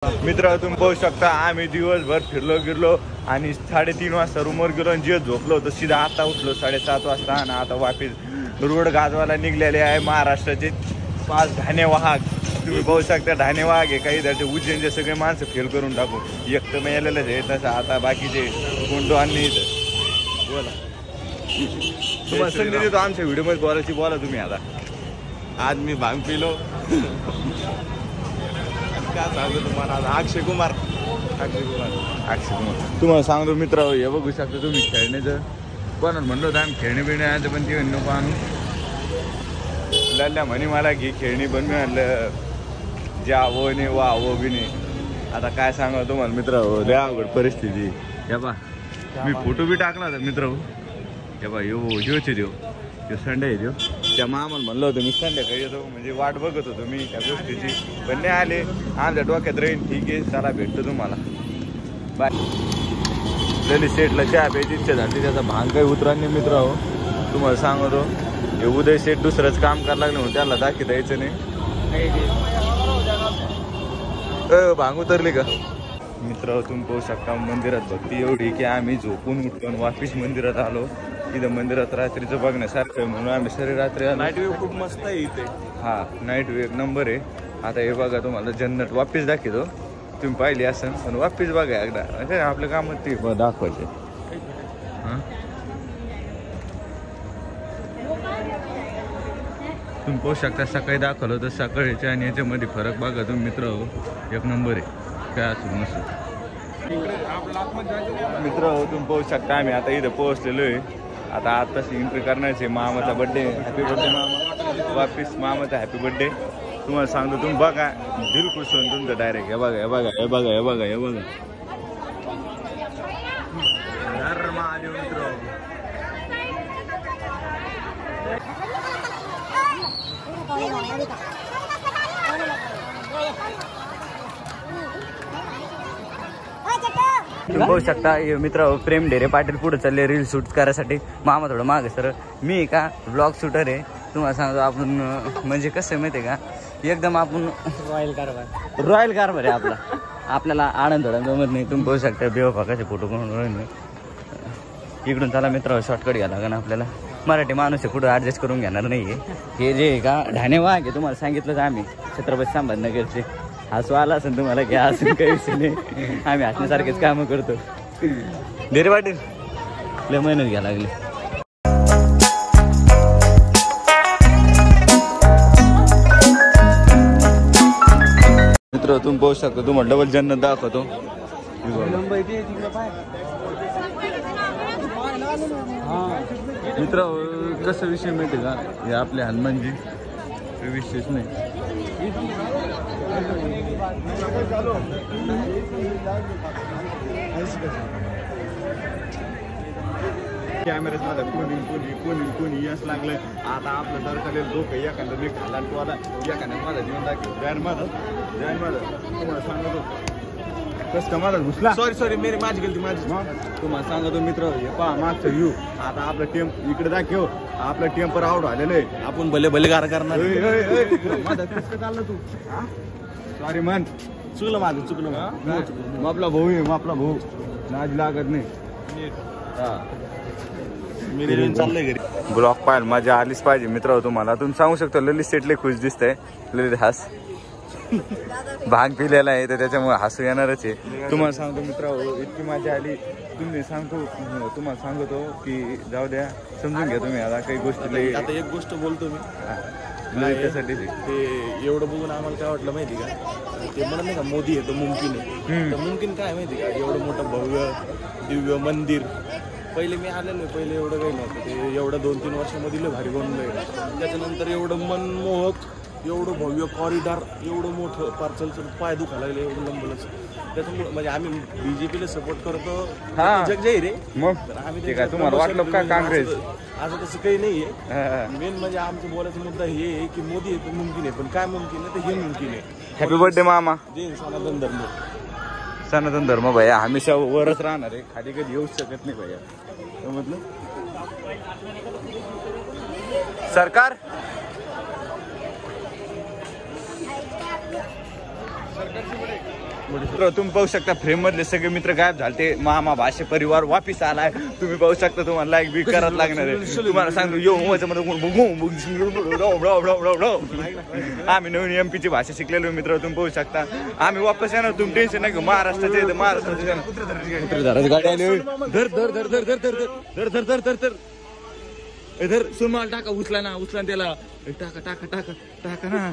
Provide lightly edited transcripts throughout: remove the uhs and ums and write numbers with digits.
मित्र तुम्ही पाहू शकता आम्ही दिवसभर फिरलो आणि 3:30 वाजता रूमवर गेलो आणि जे झोपलो होतो सीधा आता उठलो 7:30 वाजता आणि आता वापस रोड गाजवायला निघलेले आहे महाराष्ट्राचे 5 ढाणे वाहक. तुम्ही पाहू शकता ढाणे वाहक आहे काही त्याचे उज्जैनचे सगळे माणसं फेल करून टाकू एक तर मिळालेलंच आहे तसं आता बाकीचे कोंडो आणि बोला तुम्हाला संधी देतो आमच्या व्हिडिओमध्ये बोलायची बोला तुम्ही. आता आज मी भांग पिलो काय सांगतो तुम्हाला. अक्षय कुमार तुम्हाला सांगतो मित्र हे बघू शकता तुम्ही खेळण्याचं कोणाला म्हणलं होतं आम्ही खेळणे बिणे आलं पण ते नको आणू लल्ल्या म्हणे मला घे खेळणी पण मी आणलं ज्या वो नाही वा वो बी नाही. आता काय सांगा तुम्हाला मित्र लय अवघड परिस्थिती. हे बा मी फोटो बी टाकला होता मित्र. हे बा योचे देव ते संडे आहे देव त्या मामाला म्हणलं होतं मी संध्याकाळी येतो म्हणजे वाट बघत होतो मी त्या गोष्टीची पण नाही आले. आमच्या डोक्यात राहील ठीक आहे चला भेटतो तुम्हाला बाय. ललित सेठला चहा प्यायची इच्छा झाली त्याचा भांग काही उतरा नाही मित्र हो. तुम्हाला सांगतो हे उदय सेठ दुसरंच काम करायला लागलं म्हणून त्याला दाखवता यायचं नाही. भांग उतरली का मित्र. तुम्ही पाहू शकता मंदिरात भक्ती एवढी की आम्ही झोपून उठून वापिस मंदिरात आलो. इथं मंदिरात रात्रीचं बघण्यासारखं आहे म्हणून आम्ही सगळे रात्री नाईट व्ह्यू खूप मस्त आहे इथे. हा नाईट व्ह्यू एक नंबर आहे. आता हे बघा तुम्हाला जन्नत वापिस दाखवतो तुम्ही पाहिली असेल पण वापिस बघा एकदा म्हणजे आपल्या कामात ते दाखवायचे. तुम्ही पाहू शकता सकाळी दाखवलं तर सकाळीच्या आणि याच्यामध्ये फरक बघा तुम्ही मित्र हो एक नंबर आहे काय असू नसू. मित्र हो तुम्ही पाहू शकता आम्ही आता इथं पोहोचलेलो आहे. आता आत्ताच एंट्री करण्याचे मामाचा बड्डे हॅपी बड्डे मामा वापिस मामाचा हॅपी बड्डे. तुम्हाला सांगतो तुम्ही बघा दिल खुश होऊन तुमचं डायरेक्ट. हे बघा हे बघा हे बघा हे बघा हे बघा महादेव मित्र. तुम्ही बघू शकता मित्र प्रेम ढेरे पाटील पुढे चालले रील शूट करायसाठी. मामा थोडं मागे सर मी का ब्लॉग शूटर आहे. तुम्हाला सांगतो आपण म्हणजे कसं आहे माहिती आहे का एकदम आपण रॉयल कारभार आहे आपला. आपल्याला आनंद थोडा जमत नाही. तुम्ही बघू शकता बेवफाकाचे फोटो करून इकडून चला मित्र शॉर्टकट घ्यायला लागेल आपल्याला. मराठी माणूस आहे कुठं ॲडजस्ट करून घेणार नाही आहे. हे जे का ढाणे वाघ आहे तुम्हाला सांगितलं का आम्ही छत्रपती संभाजीनगरचे. हसू आला असेल तुम्हाला की असं काही विषय नाही आम्ही हसण्यासारखेच कामं करतो. ढेरे पाटील लय मेहनत घ्यायला लागली. मित्र तुम्ही पाहू शकता तुम्हाला डबल जन्नत दाखवतो. मित्र कसं विषय माहिती का हे आपले हनुमानजी विशेष नाही. कॅमेऱ्यात माझा कोणी यश लागलं. आता आपलं दरकाले लोक एखादा मी खाला तुला एखाद्या माझा जीवन दाखव ध्यान माझं तुम्हाला सांगतो कसं माझा घुसला. सॉरी माझी गेली माझी. तुम्हाला सांगतो मित्र हे पहा मागचं व्ह्यू. आता आपलं टेम्प इकडे दाखव आपलं टेम्पर आउट आलेलं आहे. आपण भले गार करणार माझं कसं चाललं तू. सॉरी मन चुकलं माझं चुकलं. आपला भाऊ आहे आपला भाऊ नाद लागत नाही. चाललंय घरी ब्लॉग पाहिजे मजा आलीच पाहिजे मित्र. तुम्हाला तुम्ही सांगू शकता ललित सेठले खुश दिसतंय. ललित हास भाग पिलेला आहे तर त्याच्यामुळे हसू येणारच आहे. तुम्हाला सांगतो मित्र इतकी मजा आली तुम्हाला सांगतो की जाऊ द्या समजून घ्या तुम्ही. आता काही गोष्टी आता एक गोष्ट बोलतो मी त्यासाठी ते एवढं बघून आम्हाला काय वाटलं माहिती का ते म्हणत नाही का मोदी आहे तो मुमकिन आहे. तर मुमकिन काय माहिती का एवढं मोठं भव्य दिव्य मंदिर पहिले मी आलेलो पहिले एवढं काही नव्हतं. ते एवढं 2-3 वर्षामध्ये भारी बनून जाईल. त्याच्यानंतर एवढं मनमोहक एवढं भव्य कॉरिडॉर एवढं मोठं पार्सलचं पाय दुखायला लागले एवढं लंबलच. त्याच्यामुळे म्हणजे आम्ही बीजेपीला सपोर्ट करतो जग जाहीर आहे. मग आम्ही तुम्हाला वाटलं का काँग्रेस असं तसं काही नाहीये. मेन म्हणजे आमचा बोलायचा मुद्दा हे आहे की मोदी आहे मुमकिन आहे पण काय मुमकिन आहे तर हे मुमकिन आहे. हॅपी बर्थडे मामा. जय सनातन धर्म. सनातन धर्म भैया हमेशा वरच राहणार आहे खाली कधी येऊच शकत नाही भैया. समजलं सरकार तुम्ही पाहू शकता फ्रेम मधले सगळे मित्र गायब झाले. मामा भाषे परिवार वापिस आलाय. तुम्ही पाहू शकता. तुम्हाला लाईक बी करायला लागणार आहे. तुम्हाला सांगतो आम्ही नवीन MP ची भाषा शिकलेलो मित्र. तुम्ही पाहू शकता. आम्ही वापस येणार. तुम्ही टेन्शन नाही घेऊ. महाराष्ट्राचे इधर सुनमाल टाका. उचला ना त्याला. टाका ना.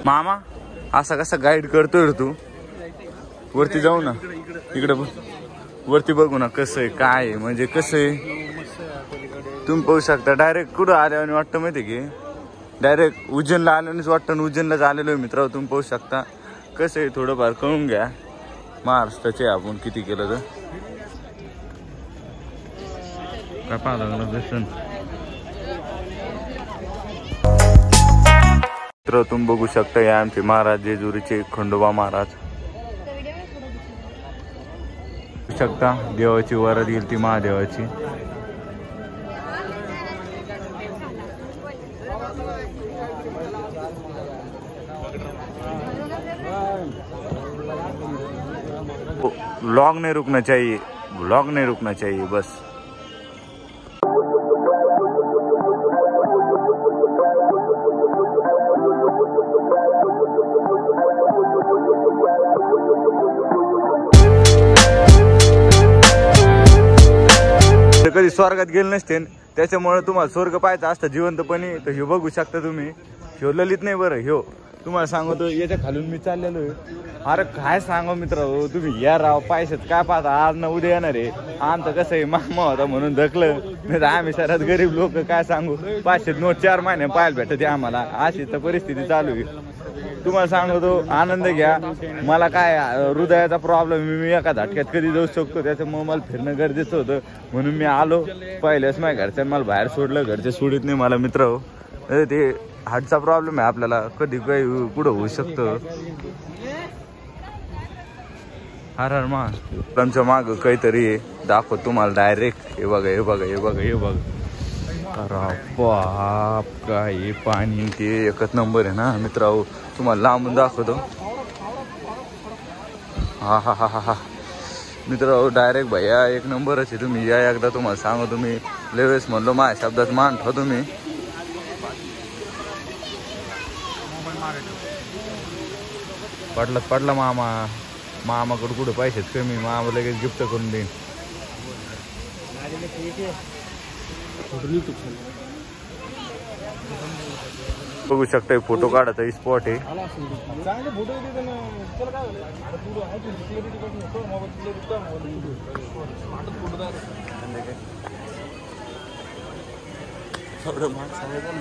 मामा असा कसा गाईड करतोय रे तू. वरती जाऊ ना. इकडे वरती बघू ना कसं आहे काय आहे. म्हणजे कसं आहे तुम्ही पाहू शकता. डायरेक्ट कुठं आल्याने वाटतं माहिती की डायरेक्ट उज्जैनला आल्यानेच वाटतं. उज्जैनलाच आलेलो आहे मित्र. तुम्ही पाहू शकता कसं आहे. थोडंफार कळून घ्या. महाराष्ट्राचे आपण किती केलं तर काय पाहायला लागलं दर्शन. मित्र तुम्ही बघू शकता. या आमचे महाराज जेजुरीचे खंडोबा महाराज. शकता देवाची वरात येईल ती महादेवाची. व्लॉग नहीं रुकना चाहिए. व्लॉग नहीं रुकना चाहिए बस. कधी स्वर्गात गेले नसते त्याच्यामुळे तुम्हाला स्वर्ग पाहायचा असतं जिवंतपणी. तर ह्यो बघू शकता तुम्ही. ह्यो ललित नाही बरं. ह्यो तुम्हाला सांगतो याच्या खालून मी चाललेलो आहे. अरे काय सांगू मित्र तुम्ही या राव पैशात काय पाहता. आज ना उद्या येणार आहे. आमचं कसं आहे मामा होता म्हणून धकलं. नाही तर आम्ही सर्वात गरीब लोक काय सांगू. 500 नोट 4 महिने पाहायला भेटते आम्हाला. अशी तर परिस्थिती चालू आहे. तुम्हाला सांगतो आनंद घ्या. मला काय हृदयाचा प्रॉब्लेम. मी एका झटक्यात कधी जाऊ शकतो. त्याच्यामुळे मला फिरणं गरजेचं होतं म्हणून मी आलो. पहिल्याच माझ्या घरच्यांनी मला बाहेर सोडलं. घरचे सोडित नाही मला मित्र. ते हार्टचा प्रॉब्लेम आहे आपल्याला. कधी काही पुढं होऊ शकतं. हर मा तुमच्या माग काहीतरी दाखव तुम्हाला डायरेक्ट. हे बघा हे बघा हे बघा हे बघा. बाप काय पाणी ते एकच नंबर आहे ना मित्रांनो. तुम्हाला लांबून दाखवतो. हा हा हा हा हा मित्रांनो डायरेक्ट भैया एक नंबरच आहे. तुम्ही या एकदा तुम्हाला सांगू. तुम्ही लेवेस म्हणलो माझ्या शब्दात मान ठेवा तुम्ही. पडला मामाकडे कुठं पैसेच कमी. मामा लगेच गिफ्ट करून देईन. बघू शकता फोटो काढायचा स्पॉट आहे.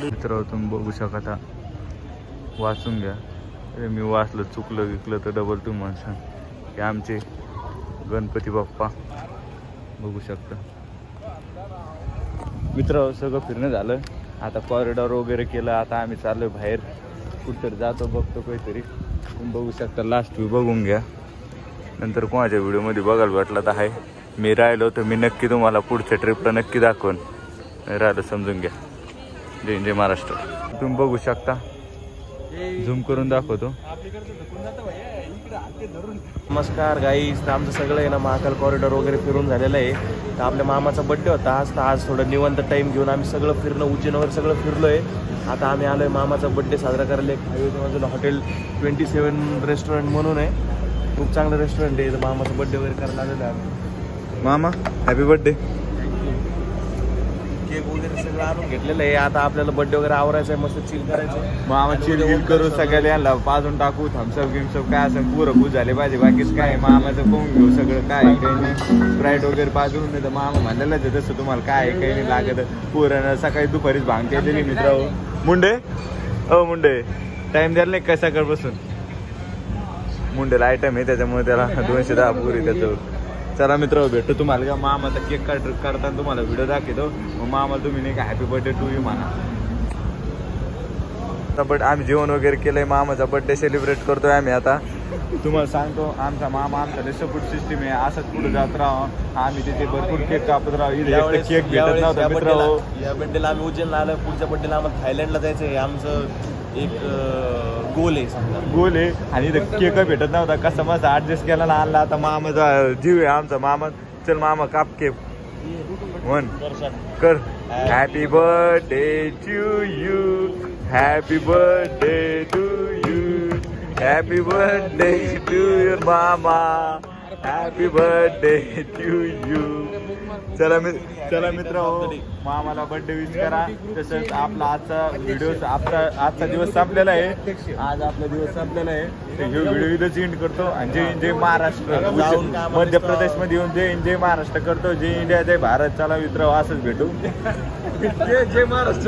मित्र तुम्ही बघू शकता. वाचून घ्या. मी वाचलं चुकलं विकलं तर डबल तुम्हाला सांग की आमचे गणपती बाप्पा बघू शकता. मित्र सगळं फिरणं झालं. आता कॉरिडॉर वगैरे केलं. आता आम्ही चाललोय बाहेर कुठतरी जातो बघतो काहीतरी. तुम्ही बघू शकता. लास्ट व्ह्यू बघून घ्या. नंतर कोणाच्या व्हिडिओमध्ये बघायला भेटला तर आहे. मी राहिलो तर मी नक्की तुम्हाला पुढच्या ट्रिपला नक्की दाखवून. राहिलं समजून घ्या. जय जय महाराष्ट्र. तुम्ही बघू शकता. झूम करून दाखवतो. नमस्कार गाईस. तर आमचं सगळं आहे ना महाकाल कॉरिडॉर वगैरे फिरून झालेलं आहे. तर आपल्या मामाचा बड्डे होता आज. तर आज थोडं निवांत टाईम घेऊन आम्ही सगळं फिरणं उज्जैन वगैरे सगळं फिरलो आहे. आता आम्ही आलो आहे मामाचा बड्डे साजरा करायला. एक हायवेच्या बाजूला हॉटेल 27 रेस्टॉरंट म्हणून आहे. खूप चांगलं रेस्टॉरंट आहे. तर मामाचा बड्डे वगैरे करायला आलेलो आहे आम्ही. मामा हॅपी बर्थडे. केक वगैरे सगळं आणून घेतलेलं आहे. आता आपल्याला बड्डे वगैरे आवरायचं आहे. मस्त चिल करायचं. मामा चिल गिल करू. सगळ्याला यांना पाजून टाकू. थम्सअप गिम्सअप काय असं पुरं खुश झाले पाहिजे. बाकीच काय मामाचं पाहून घेऊ सगळं. काय काही नाही. स्प्राईट वगैरे पाजून नाही तर मामा म्हणलेलंच आहे तसं. तुम्हाला काय काही नाही लागत. पुरण सकाळी दुपारीच भांगते दिली मित्र. मुंडे मुंडे टाइम द्यायला नाही काय सकाळपासून. मुंडेला आयटम आहे त्याच्यामुळे त्याला 210 पुरी त्याचं. चला मित्र भेटतो तुम्हाला का मामाचा केक काढताना तुम्हाला व्हिडिओ दाखवतो. मग मामा तुम्ही नाही का हॅपी बर्थडे टू यू म्हणा. आता आम्ही जेवण वगैरे केलंय, मामाचा बर्थडे सेलिब्रेट करतोय आम्ही आता. तुम्हाला सांगतो आमचा मामा आमचा सपोर्ट सिस्टीम आहे, असंच पुढे जात राहा. आम्ही तिथे भरपूर केक कापत राहू. इथे केक भेटत नव्हता मित्र. या बड्डेला आम्ही उज्जैनला आलो, पुढच्या बड्डेला आम्हाला थायलंडला जायचं आहे. आमचं एक गोल आहे समजा, गोल आहे. आणि इथं केक भेटत नव्हता, कसा मस्त ऍडजस्ट केला ना आणला. आता मामाचा जीव आहे आमचा मामा. चल मामा काप केक वन कर. Happy birthday to you, happy birthday to you, happy birthday to your मामा, हॅपी बर्थडे टू यू. चला मित्र मामाला बर्थडे विश करा. तसंच आपला आजचा व्हिडिओ आजचा दिवस संपलेला आहे. आज आपला दिवस संपलेला आहे. तर हे व्हिडिओ इथंच एंड करतो. आणि जय महाराष्ट्र. मध्य प्रदेशमध्ये येऊन जय महाराष्ट्र करतो. जय इंडिया जय भारत. चला मित्र असंच भेटू. जय महाराष्ट्र.